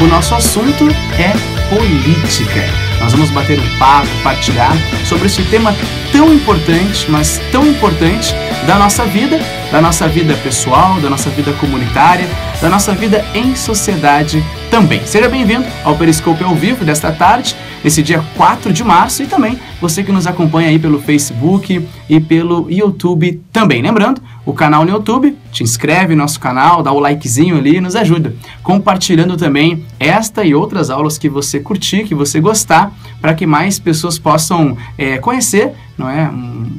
o nosso assunto é política. Nós vamos bater um papo, partilhar sobre esse tema tão importante, mas tão importante da nossa vida pessoal, da nossa vida comunitária, da nossa vida em sociedade também. Seja bem-vindo ao Periscope ao vivo desta tarde, nesse dia 4 de março, e também você que nos acompanha aí pelo Facebook e pelo YouTube também. Lembrando, o canal no YouTube, te inscreve no nosso canal, dá o likezinho ali e nos ajuda, compartilhando também esta e outras aulas que você curtir, que você gostar, para que mais pessoas possam conhecer, não é,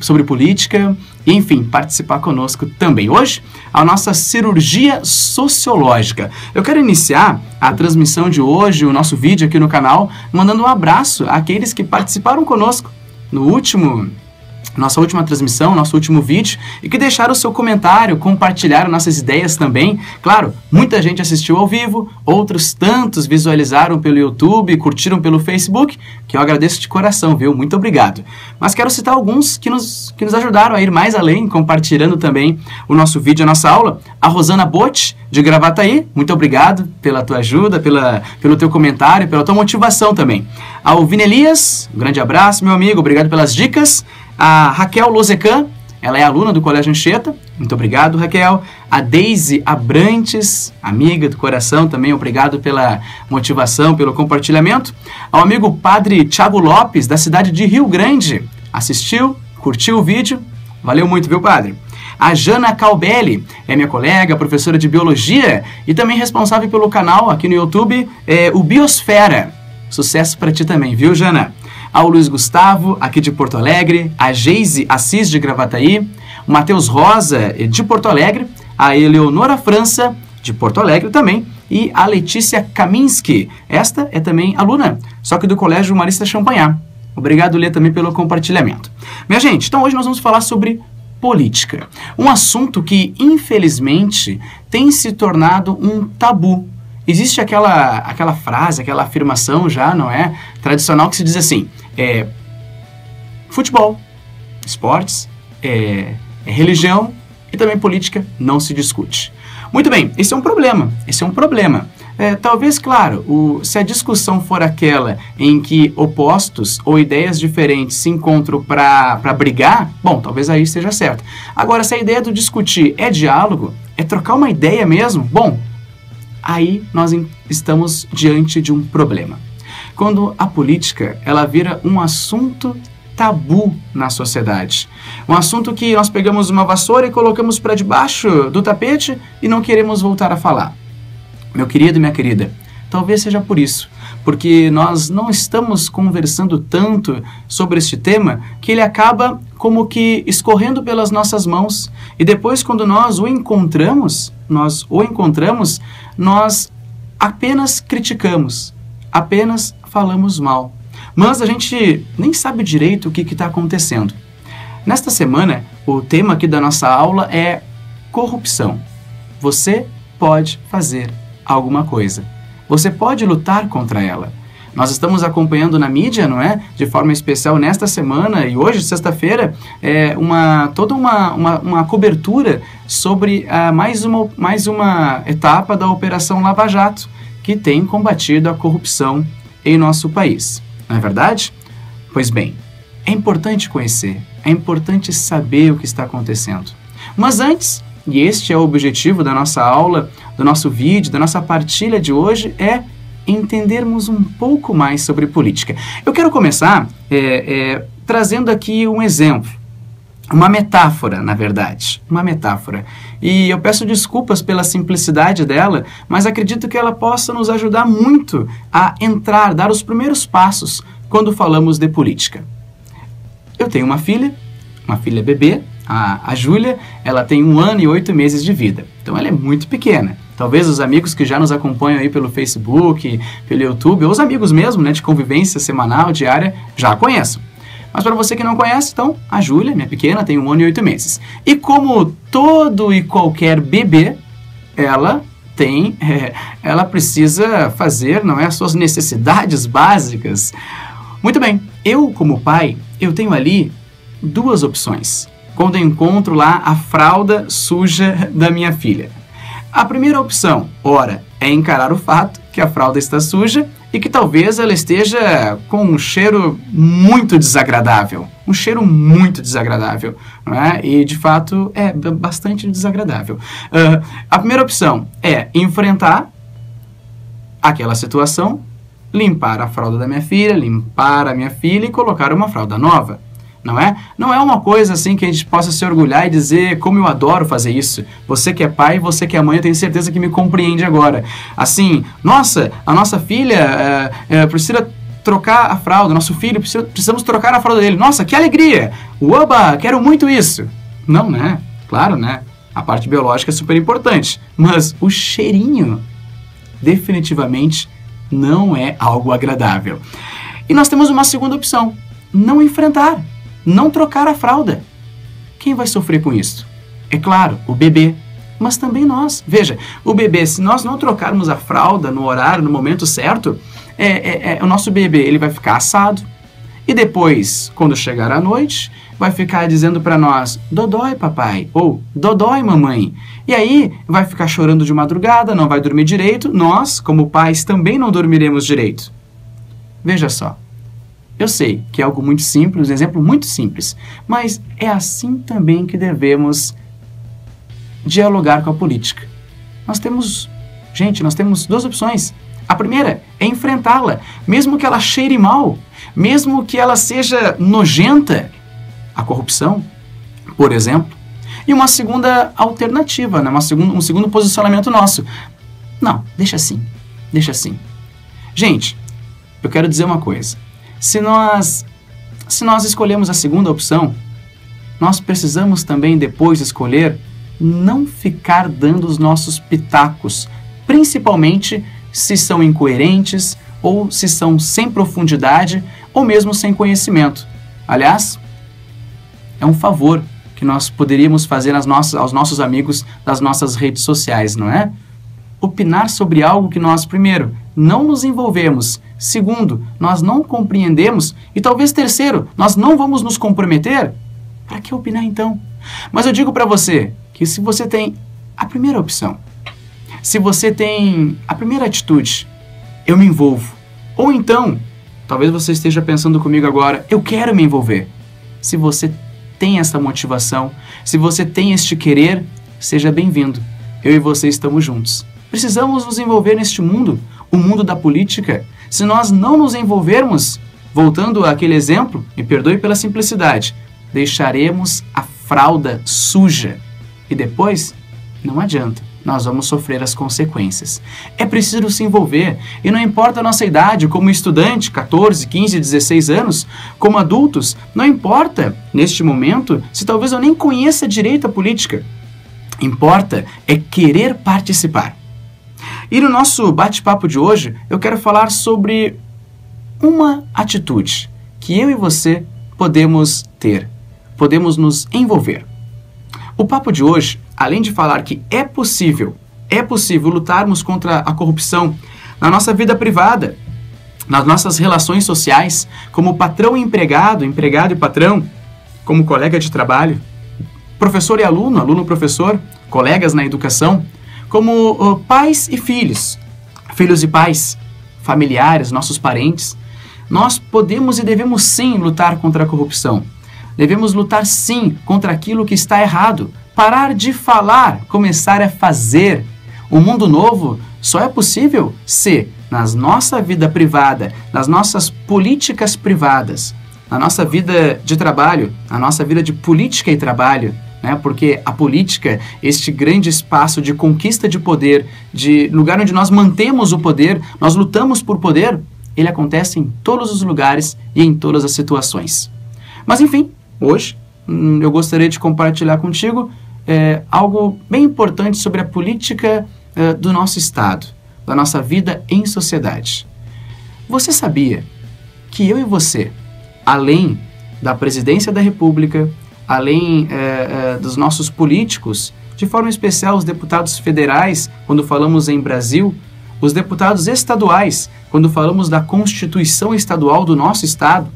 sobre política e, enfim, participar conosco também. Hoje, a nossa cirurgia sociológica. Eu quero iniciar a transmissão de hoje, o nosso vídeo aqui no canal, mandando um abraço àqueles que participaram conosco no nossa última transmissão, nosso último vídeo, e que deixaram o seu comentário, compartilharam nossas ideias também. Claro, muita gente assistiu ao vivo, outros tantos visualizaram pelo YouTube, curtiram pelo Facebook, que eu agradeço de coração, viu? Muito obrigado. Mas quero citar alguns que nos ajudaram a ir mais além, compartilhando também o nosso vídeo, a nossa aula. A Rosana Botti, de Gravataí, muito obrigado pela tua ajuda, pelo teu comentário, pela tua motivação também. Ao Vini Elias, um grande abraço, meu amigo, obrigado pelas dicas. A Raquel Lozecan, ela é aluna do Colégio Anchieta, muito obrigado, Raquel. A Deise Abrantes, amiga do coração também, obrigado pela motivação, pelo compartilhamento. Ao amigo Padre Thiago Lopes, da cidade de Rio Grande, assistiu, curtiu o vídeo, valeu muito, viu, padre? A Jana Calbelli é minha colega, professora de Biologia e também responsável pelo canal aqui no YouTube, o Biosfera. Sucesso para ti também, viu, Jana? Ao Luiz Gustavo, aqui de Porto Alegre, a Geise Assis, de Gravataí, o Matheus Rosa, de Porto Alegre, a Eleonora França, de Porto Alegre também, e a Letícia Kaminski, esta é também aluna, só que do Colégio Marista Champagnat. Obrigado, Lê, também pelo compartilhamento. Minha gente, então hoje nós vamos falar sobre política, um assunto que, infelizmente, tem se tornado um tabu. Existe aquela frase, aquela afirmação já, não é? Tradicional, que se diz assim, futebol, esportes, religião e também política não se discute. Muito bem, esse é um problema, talvez, claro, se a discussão for aquela em que opostos ou ideias diferentes se encontram para brigar, bom, talvez aí esteja certo. Agora, se a ideia do discutir é diálogo, é trocar uma ideia mesmo, bom, aí nós estamos diante de um problema. Quando a política, ela vira um assunto tabu na sociedade. Um assunto que nós pegamos uma vassoura e colocamos para debaixo do tapete e não queremos voltar a falar. Meu querido e minha querida, talvez seja por isso, porque nós não estamos conversando tanto sobre este tema que ele acaba como que escorrendo pelas nossas mãos e depois quando nós o encontramos, nós apenas criticamos, apenas falamos mal. Mas a gente nem sabe direito o que está acontecendo. Nesta semana, o tema aqui da nossa aula é corrupção. Você pode fazer alguma coisa. Você pode lutar contra ela. Nós estamos acompanhando na mídia, não é? De forma especial nesta semana e hoje, sexta-feira, toda uma cobertura sobre mais uma etapa da Operação Lava Jato, que tem combatido a corrupção em nosso país. Não é verdade? Pois bem, é importante conhecer, é importante saber o que está acontecendo. Mas antes, e este é o objetivo da nossa aula, do nosso vídeo, da nossa partilha de hoje, é entendermos um pouco mais sobre política. Eu quero começar trazendo aqui um exemplo, uma metáfora, na verdade, uma metáfora. E eu peço desculpas pela simplicidade dela, mas acredito que ela possa nos ajudar muito a dar os primeiros passos quando falamos de política. Eu tenho uma filha bebê, a Júlia, ela tem 1 ano e 8 meses de vida, então ela é muito pequena. Talvez os amigos que já nos acompanham aí pelo Facebook, pelo YouTube, ou os amigos mesmo, né, de convivência semanal, diária, já a conheçam. Mas para você que não conhece, então, a Júlia, minha pequena, tem 1 ano e 8 meses. E como todo e qualquer bebê, ela precisa fazer, não é, as suas necessidades básicas. Muito bem, eu como pai, eu tenho ali 2 opções. Quando eu encontro lá a fralda suja da minha filha. A primeira opção, ora, é encarar o fato que a fralda está suja e que talvez ela esteja com um cheiro muito desagradável. Um cheiro muito desagradável, não é? E, de fato, é bastante desagradável. A primeira opção é enfrentar aquela situação, limpar a fralda da minha filha, limpar a minha filha e colocar uma fralda nova. Não é? Não é uma coisa assim que a gente possa se orgulhar e dizer como eu adoro fazer isso. Você que é pai, você que é mãe, eu tenho certeza que me compreende agora. Assim, nossa, a nossa filha precisa trocar a fralda, nosso filho, precisamos trocar a fralda dele. Nossa, que alegria! Oba, quero muito isso! Não, né? Claro, né? A parte biológica é super importante, mas o cheirinho definitivamente não é algo agradável. E nós temos uma segunda opção, não enfrentar. Não trocar a fralda. Quem vai sofrer com isso? É claro, o bebê, mas também nós. Veja, o bebê, se nós não trocarmos a fralda no horário, no momento certo, o nosso bebê ele vai ficar assado e depois, quando chegar à noite, vai ficar dizendo para nós, dodói papai, ou dodói mamãe. E aí vai ficar chorando de madrugada, não vai dormir direito. Nós, como pais, também não dormiremos direito. Veja só. Eu sei que é algo muito simples, um exemplo muito simples, mas é assim também que devemos dialogar com a política. Nós temos duas opções. A primeira é enfrentá-la, mesmo que ela cheire mal, mesmo que ela seja nojenta, a corrupção, por exemplo. E uma segunda alternativa, né? Um segundo posicionamento nosso. Não, deixa assim. Gente, eu quero dizer uma coisa. Se nós escolhemos a segunda opção, nós precisamos também depois escolher não ficar dando os nossos pitacos, principalmente se são incoerentes ou se são sem profundidade ou mesmo sem conhecimento. Aliás, é um favor que nós poderíamos fazer aos nossos amigos das nossas redes sociais, não é? Opinar sobre algo que nós, primeiro, não nos envolvemos, segundo, nós não compreendemos e talvez terceiro, nós não vamos nos comprometer. Para que opinar então? Mas eu digo para você que se você tem a primeira opção, se você tem a primeira atitude, eu me envolvo, ou então, talvez você esteja pensando comigo agora, eu quero me envolver. Se você tem essa motivação, se você tem este querer, seja bem-vindo. Eu e você estamos juntos. Precisamos nos envolver neste mundo, o mundo da política. Se nós não nos envolvermos, voltando àquele exemplo, me perdoe pela simplicidade, deixaremos a fralda suja. E depois, não adianta, nós vamos sofrer as consequências. É preciso se envolver, e não importa a nossa idade, como estudante, 14, 15, 16 anos, como adultos, não importa, neste momento, se talvez eu nem conheça direito a política. Importa é querer participar. E no nosso bate-papo de hoje, eu quero falar sobre uma atitude que eu e você podemos ter, podemos nos envolver. O papo de hoje, além de falar que é possível lutarmos contra a corrupção na nossa vida privada, nas nossas relações sociais, como patrão e empregado, empregado e patrão, como colega de trabalho, professor e aluno, aluno-professor, colegas na educação, como pais e filhos, filhos e pais, familiares, nossos parentes, nós podemos e devemos sim lutar contra a corrupção. Devemos lutar sim contra aquilo que está errado. Parar de falar, começar a fazer. O mundo novo só é possível se, na nossa vida privada, nas nossas políticas privadas, na nossa vida de trabalho, na nossa vida de política e trabalho, né? Porque a política, este grande espaço de conquista de poder, de lugar onde nós mantemos o poder, nós lutamos por poder, ele acontece em todos os lugares e em todas as situações. Mas enfim, hoje eu gostaria de compartilhar contigo algo bem importante sobre a política do nosso Estado, da nossa vida em sociedade. Você sabia que eu e você, além da presidência da República, além dos nossos políticos, de forma especial os deputados federais, quando falamos em Brasil, os deputados estaduais, quando falamos da Constituição Estadual do nosso Estado,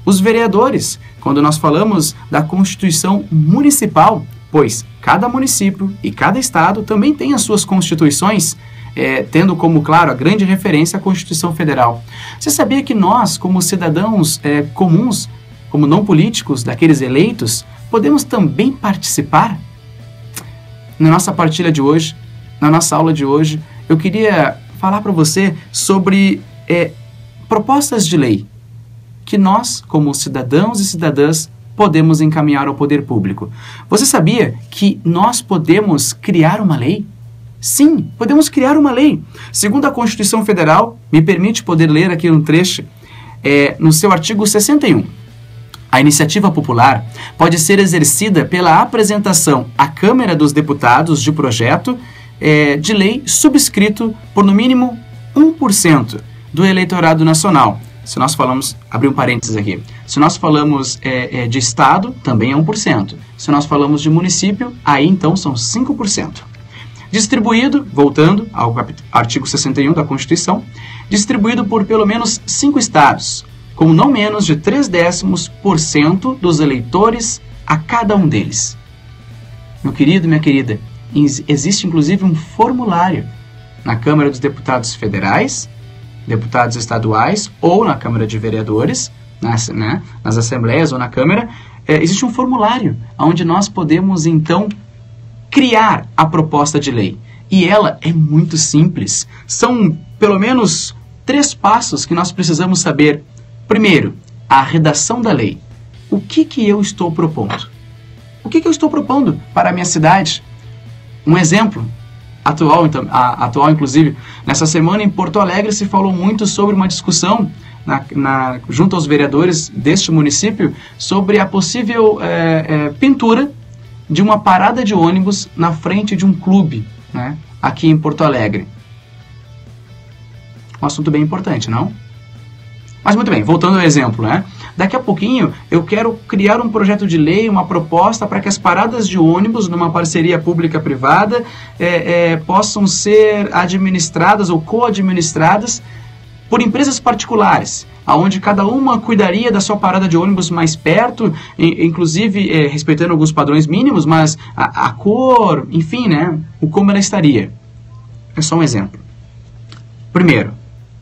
os vereadores, quando nós falamos da Constituição Municipal, pois cada município e cada estado também tem as suas constituições, tendo como, claro, a grande referência a Constituição Federal. Você sabia que nós, como cidadãos comuns, como não políticos, daqueles eleitos, podemos também participar? Na nossa partilha de hoje, na nossa aula de hoje, eu queria falar para você sobre propostas de lei que nós, como cidadãos e cidadãs, podemos encaminhar ao poder público. Você sabia que nós podemos criar uma lei? Sim, podemos criar uma lei. Segundo a Constituição Federal, me permite poder ler aqui um trecho, no seu artigo 61. A iniciativa popular pode ser exercida pela apresentação à Câmara dos Deputados de projeto de lei subscrito por no mínimo 1% do eleitorado nacional. Se nós falamos, abrir um parênteses aqui, se nós falamos de estado, também é 1%. Se nós falamos de município, aí então são 5%. Distribuído, voltando ao artigo 61 da Constituição, distribuído por pelo menos 5 estados, com não menos de 0,3% dos eleitores a cada um deles. Meu querido, minha querida, existe inclusive um formulário na Câmara dos Deputados Federais, deputados estaduais ou na Câmara de Vereadores, nas assembleias ou na Câmara, existe um formulário onde nós podemos então criar a proposta de lei. E ela é muito simples. São pelo menos 3 passos que nós precisamos saber. Primeiro, a redação da lei. O que eu estou propondo? O que eu estou propondo para a minha cidade? Um exemplo atual, inclusive, nessa semana em Porto Alegre se falou muito sobre uma discussão junto aos vereadores deste município sobre a possível pintura de uma parada de ônibus na frente de um clube, né, aqui em Porto Alegre. Um assunto bem importante, não? Mas muito bem, voltando ao exemplo, né? Daqui a pouquinho eu quero criar um projeto de lei, uma proposta para que as paradas de ônibus, numa parceria pública-privada, possam ser administradas ou co-administradas por empresas particulares, onde cada uma cuidaria da sua parada de ônibus mais perto, inclusive respeitando alguns padrões mínimos, mas a cor, enfim, né, o como ela estaria. É só um exemplo. Primeiro,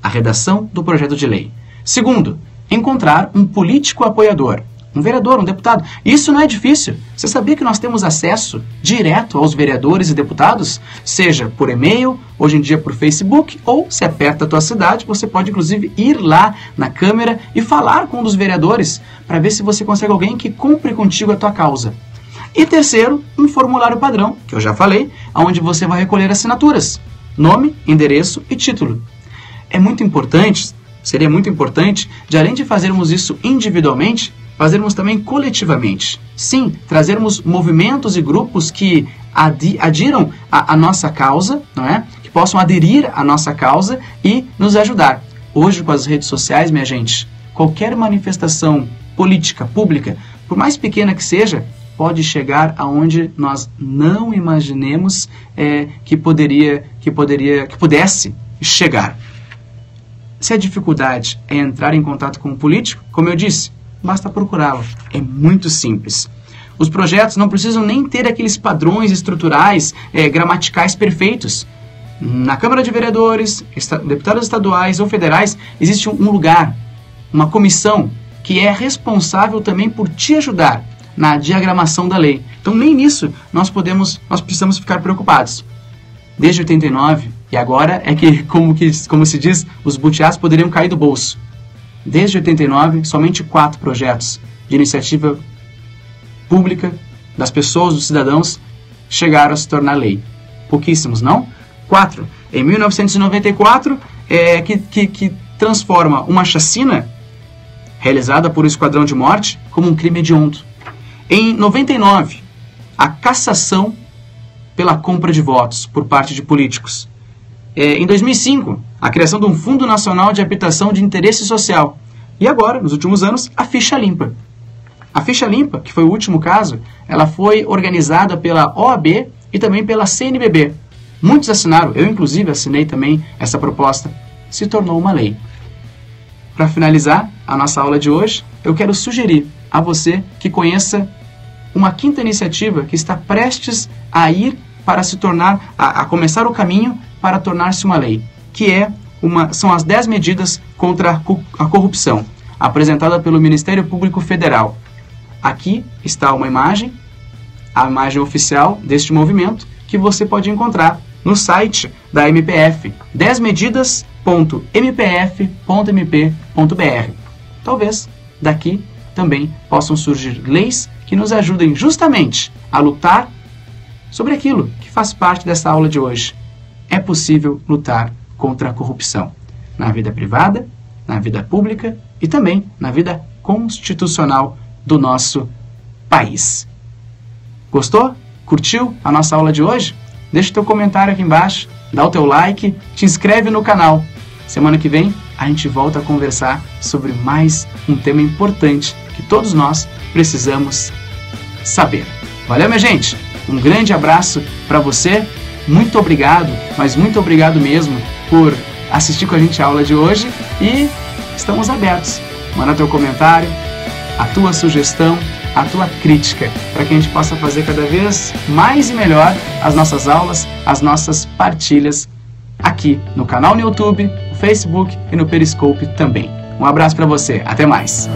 a redação do projeto de lei. Segundo, encontrar um político apoiador, um vereador, um deputado. Isso não é difícil. Você sabia que nós temos acesso direto aos vereadores e deputados? Seja por e-mail, hoje em dia por Facebook, ou se é perto da tua cidade, você pode inclusive ir lá na Câmara e falar com um dos vereadores para ver se você consegue alguém que cumpre contigo a tua causa. E terceiro, um formulário padrão, que eu já falei, onde você vai recolher assinaturas, nome, endereço e título. Seria muito importante, de além de fazermos isso individualmente, fazermos também coletivamente. Sim, trazermos movimentos e grupos que adiram a nossa causa, não é? Que possam aderir à nossa causa e nos ajudar. Hoje, com as redes sociais, minha gente, qualquer manifestação política, pública, por mais pequena que seja, pode chegar aonde nós não imaginemos que pudesse chegar. Se a dificuldade é entrar em contato com o político, como eu disse, basta procurá-lo. É muito simples. Os projetos não precisam nem ter aqueles padrões estruturais, gramaticais perfeitos. Na Câmara de Vereadores, deputados estaduais ou federais, existe um lugar, uma comissão, que é responsável também por te ajudar na diagramação da lei. Então, nem nisso nós precisamos ficar preocupados. Desde 89, e agora é que, como se diz, os butiás poderiam cair do bolso. Desde 89, somente 4 projetos de iniciativa pública das pessoas, dos cidadãos, chegaram a se tornar lei. Pouquíssimos, não? 4. Em 1994, que transforma uma chacina realizada por um esquadrão de morte como um crime hediondo. Em 99, a cassação pela compra de votos por parte de políticos. Em 2005, a criação de um Fundo Nacional de Habitação de Interesse Social. E agora, nos últimos anos, a Ficha Limpa. A Ficha Limpa, que foi o último caso, ela foi organizada pela OAB e também pela CNBB. Muitos assinaram, eu inclusive assinei também essa proposta. Se tornou uma lei. Para finalizar a nossa aula de hoje, eu quero sugerir a você que conheça uma 5ª iniciativa que está prestes a ir para se tornar, a começar o caminho para tornar-se uma lei, que são as 10 medidas contra a corrupção, apresentada pelo Ministério Público Federal. Aqui está uma imagem, a imagem oficial deste movimento, que você pode encontrar no site da MPF, 10medidas.mpf.mp.br. Talvez daqui também possam surgir leis que nos ajudem justamente a lutar sobre aquilo que faz parte dessa aula de hoje. É possível lutar contra a corrupção na vida privada, na vida pública e também na vida constitucional do nosso país. Gostou? Curtiu a nossa aula de hoje? Deixa o teu comentário aqui embaixo, dá o teu like, te inscreve no canal. Semana que vem a gente volta a conversar sobre mais um tema importante que todos nós precisamos saber. Valeu, minha gente? Um grande abraço para você. Muito obrigado, mas muito obrigado mesmo por assistir com a gente a aula de hoje e estamos abertos. Manda teu comentário, a tua sugestão, a tua crítica, para que a gente possa fazer cada vez mais e melhor as nossas aulas, as nossas partilhas aqui no canal no YouTube, no Facebook e no Periscope também. Um abraço para você, até mais!